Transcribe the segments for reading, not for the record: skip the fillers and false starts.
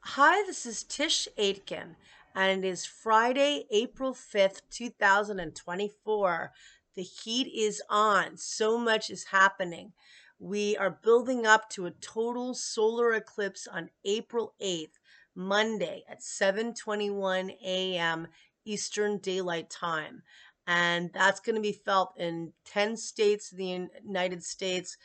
Hi, this is Tisch Aitken, and it is Friday, April 5th, 2024. The heat is on. So much is happening. We are building up to a total solar eclipse on April 8th, Monday at 7:21 a.m. Eastern Daylight Time. And that's going to be felt in 10 states of the United States.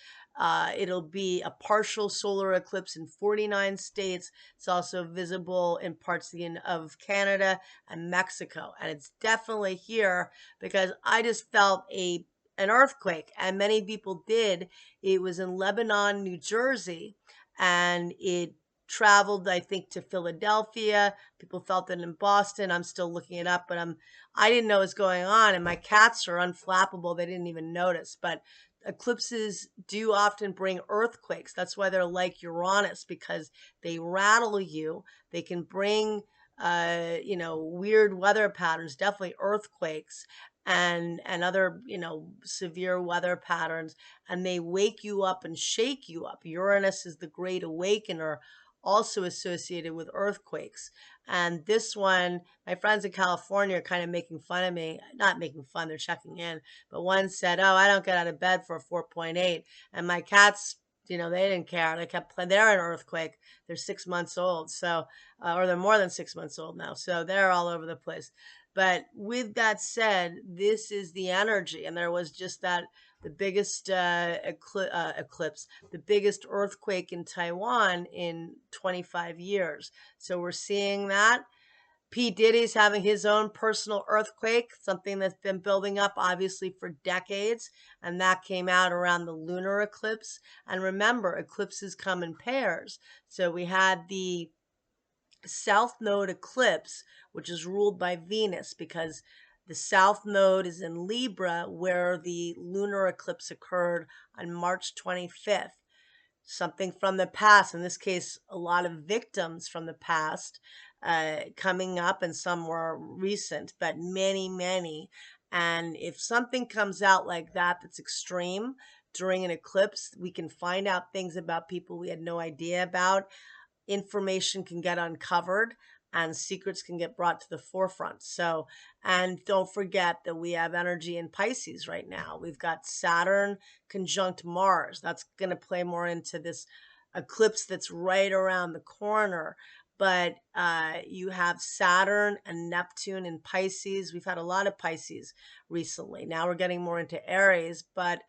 It'll be a partial solar eclipse in 49 states. It's also visible in parts of Canada and Mexico. And it's definitely here because I just felt an earthquake, and many people did. It was in Lebanon, New Jersey, and it traveled, I think, to Philadelphia. People felt it in Boston. I'm still looking it up, but I didn't know what was going on, and my cats are unflappable. They didn't even notice. But eclipses do often bring earthquakes. That's why they're like Uranus, because they rattle you. They can bring, weird weather patterns, definitely earthquakes and other, severe weather patterns. And they wake you up and shake you up. Uranus is the great awakener, also associated with earthquakes. And this one, my friends in California are kind of making fun of me. Not making fun, they're checking in. But one said, "Oh, I don't get out of bed for a 4.8." And my cats, they didn't care. They kept playing. They're an earthquake. They're 6 months old. So, or they're more than 6 months old now. So they're all over the place. But with that said, this is the energy. And there was just the biggest eclipse, the biggest earthquake in Taiwan in 25 years. So we're seeing that. P. Diddy's having his own personal earthquake, something that's been building up obviously for decades, and that came out around the lunar eclipse. And remember, eclipses come in pairs. So we had the South Node eclipse, which is ruled by Venus because the South Node is in Libra, where the lunar eclipse occurred on March 25th. Something from the past, in this case, a lot of victims from the past coming up, and some were recent, but many, many. And if something comes out like that that's extreme during an eclipse, we can find out things about people we had no idea about. Information can get uncovered and secrets can get brought to the forefront. So, and don't forget that we have energy in Pisces right now. We've got Saturn conjunct Mars. That's going to play more into this eclipse that's right around the corner. But you have Saturn and Neptune in Pisces. We've had a lot of Pisces recently. Now we're getting more into Aries, but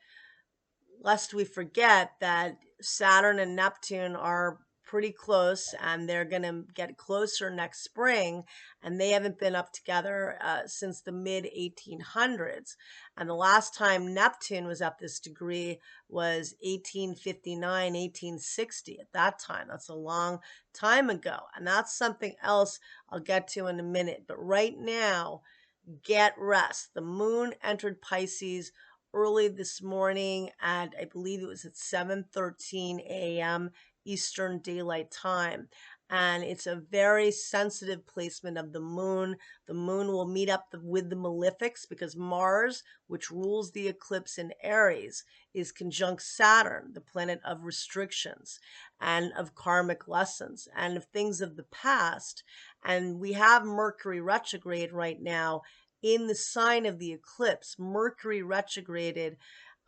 lest we forget that Saturn and Neptune are pretty close, and they're going to get closer next spring, and they haven't been up together since the mid 1800s. And the last time Neptune was up this degree was 1859, 1860. At that time, that's a long time ago, and that's something else I'll get to in a minute. But right now, get rest. The moon entered Pisces early this morning, and I believe it was at 7:13 a.m. Eastern Daylight Time. And it's a very sensitive placement of the moon. The moon will meet up with the malefics because Mars, which rules the eclipse in Aries, is conjunct Saturn, the planet of restrictions and of karmic lessons and of things of the past. And we have Mercury retrograde right now in the sign of the eclipse. Mercury retrograded.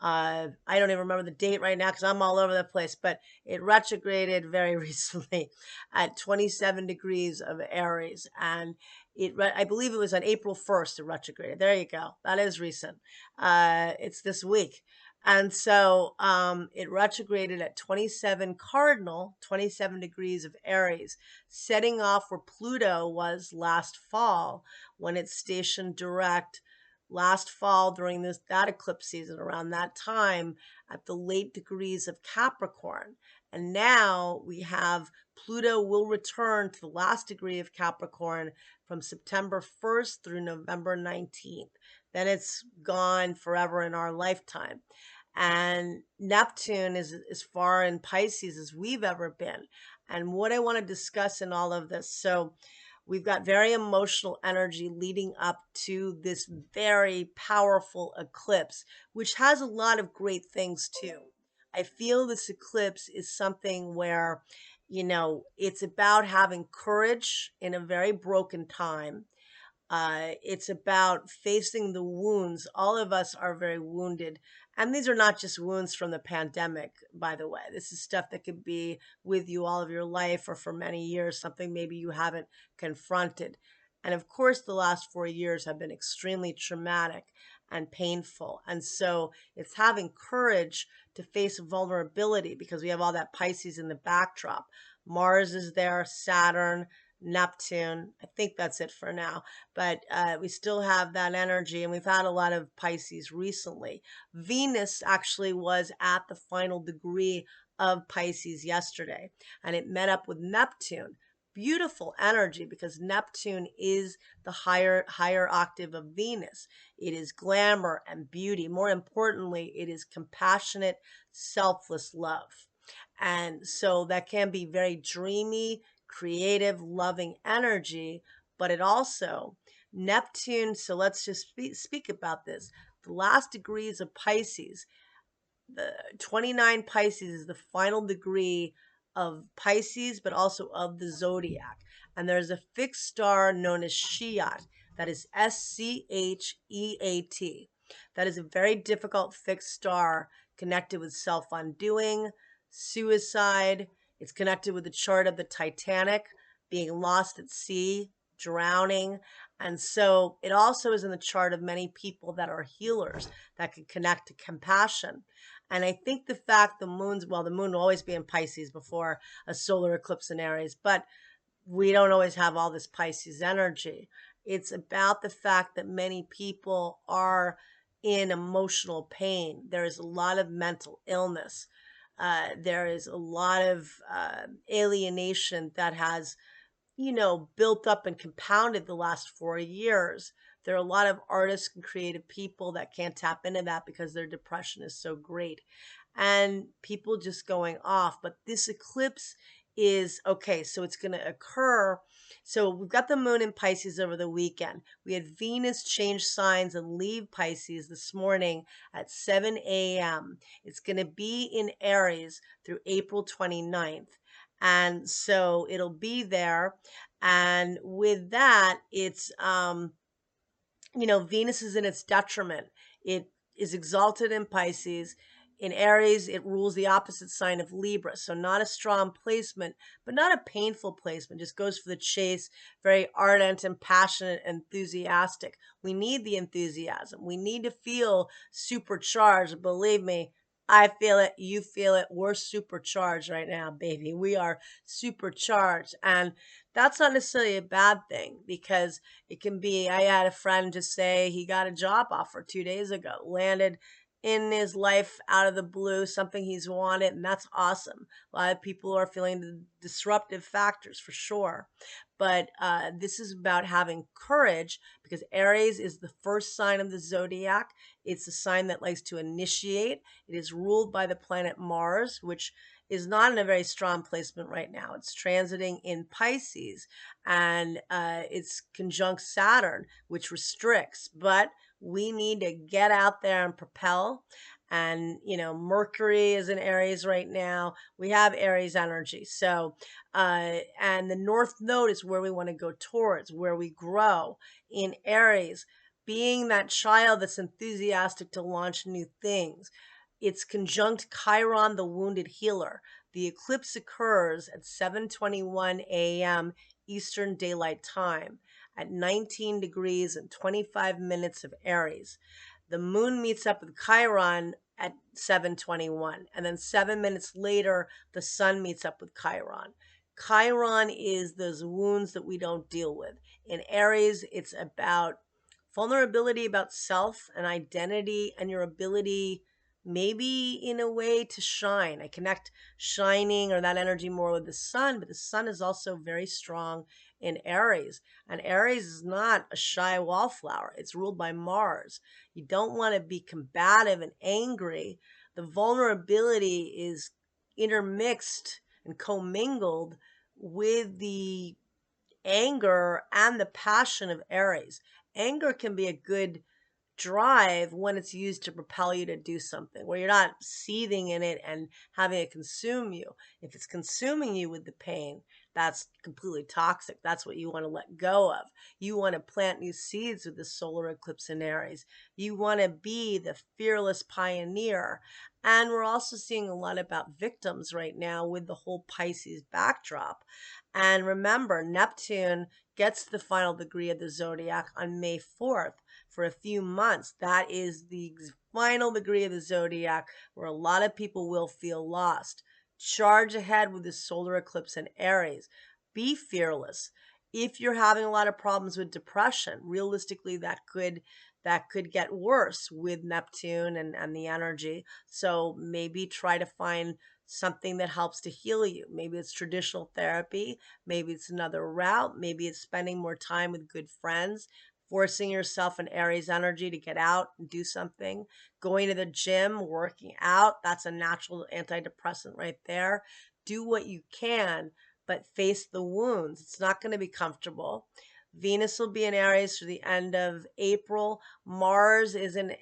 I don't even remember the date right now because I'm all over the place, but it retrograded very recently at 27 degrees of Aries. And I believe it was on April 1st it retrograded. There you go. That is recent. It's this week. And so it retrograded at 27 cardinal, 27 degrees of Aries, setting off where Pluto was last fall when it stationed direct last fall during that eclipse season around that time at the late degrees of Capricorn. And now we have Pluto will return to the last degree of Capricorn from September 1st through November 19th. Then it's gone forever in our lifetime. And Neptune is as far in Pisces as we've ever been. And what I want to discuss in all of this. So we've got very emotional energy leading up to this very powerful eclipse, which has a lot of great things too. I feel this eclipse is something where it's about having courage in a very broken time. It's about facing the wounds. All of us are very wounded. And these are not just wounds from the pandemic, by the way. This is stuff that could be with you all of your life or for many years, something maybe you haven't confronted. And of course, the last 4 years have been extremely traumatic and painful. And so it's having courage to face vulnerability because we have all that Pisces in the backdrop. Mars is there, Saturn, Neptune. I think that's it for now. But we still have that energy, and we've had a lot of Pisces recently. Venus actually was at the final degree of Pisces yesterday, and it met up with Neptune. Beautiful energy because Neptune is the higher octave of Venus. It is glamour and beauty. More importantly, it is compassionate, selfless love. And so that can be very dreamy, creative, loving energy, but it also, Neptune, so let's just speak about this. The last degrees of Pisces, the 29 Pisces is the final degree of Pisces, but also of the zodiac. And there's a fixed star known as Shiat, that is Scheat. That is a very difficult fixed star connected with self undoing, suicide. It's connected with the chart of the Titanic, being lost at sea, drowning. And so it also is in the chart of many people that are healers that can connect to compassion. And I think the fact the moon will always be in Pisces before a solar eclipse in Aries, but we don't always have all this Pisces energy. It's about the fact that many people are in emotional pain. There is a lot of mental illness. There is a lot of alienation that has built up and compounded the last 4 years. There are a lot of artists and creative people that can't tap into that because their depression is so great. And people just going off. But this eclipse is okay, so it's going to occur. So we've got the moon in Pisces over the weekend. We had Venus change signs and leave Pisces this morning at 7 a.m. It's going to be in Aries through April 29th. And so it'll be there. And with that, it's Venus is in its detriment. It is exalted in Pisces. In Aries, it rules the opposite sign of Libra. So not a strong placement, but not a painful placement. Just goes for the chase, very ardent and passionate, enthusiastic. We need the enthusiasm. We need to feel supercharged. Believe me, I feel it. You feel it. We're supercharged right now, baby. We are supercharged. And that's not necessarily a bad thing because it can be. I had a friend just say he got a job offer 2 days ago, landed in his life out of the blue, something he's wanted, and that's awesome. A lot of people are feeling the disruptive factors for sure. But this is about having courage because Aries is the first sign of the zodiac. It's a sign that likes to initiate. It is ruled by the planet Mars, which is not in a very strong placement right now. It's transiting in Pisces and it's conjunct Saturn, which restricts. But we need to get out there and propel. And, Mercury is in Aries right now. We have Aries energy. So, and the North Node is where we want to go towards, where we grow in Aries, being that child that's enthusiastic to launch new things. It's conjunct Chiron, the wounded healer. The eclipse occurs at 7:21 a.m. Eastern Daylight Time at 19 degrees and 25 minutes of Aries. The moon meets up with Chiron at 7:21, and then 7 minutes later, the sun meets up with Chiron. Chiron is those wounds that we don't deal with. In Aries, it's about vulnerability, about self and identity, and your ability maybe in a way to shine. I connect shining or that energy more with the sun, but the sun is also very strong in Aries. And Aries is not a shy wallflower. It's ruled by Mars. You don't want to be combative and angry. The vulnerability is intermixed and commingled with the anger and the passion of Aries. Anger can be a good drive when it's used to propel you to do something, where you're not seething in it and having it consume you. If it's consuming you with the pain, that's completely toxic. That's what you want to let go of. You want to plant new seeds with the solar eclipse in Aries. You want to be the fearless pioneer. And we're also seeing a lot about victims right now with the whole Pisces backdrop. And remember, Neptune gets the final degree of the zodiac on May 4th for a few months. That is the final degree of the zodiac where a lot of people will feel lost. Charge ahead with the solar eclipse in Aries. Be fearless. If you're having a lot of problems with depression, realistically that could get worse with Neptune and the energy. So maybe try to find something that helps to heal you. Maybe it's traditional therapy, maybe it's another route, maybe it's spending more time with good friends, forcing yourself in Aries energy to get out and do something, going to the gym, working out. That's a natural antidepressant right there. Do what you can, but face the wounds. It's not going to be comfortable. Venus will be in Aries through the end of April. Mars is in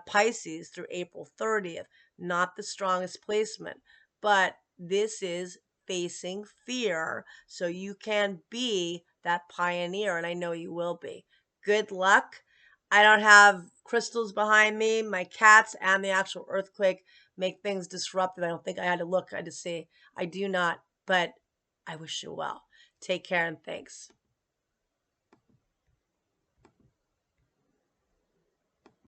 Pisces through April 30th. Not the strongest placement, but this is facing fear so you can be that pioneer, and I know you will be. Good luck. I don't have crystals behind me. My cats and the actual earthquake make things disruptive. I don't think I had to look. I had to say I do not, but I wish you well. Take care and thanks.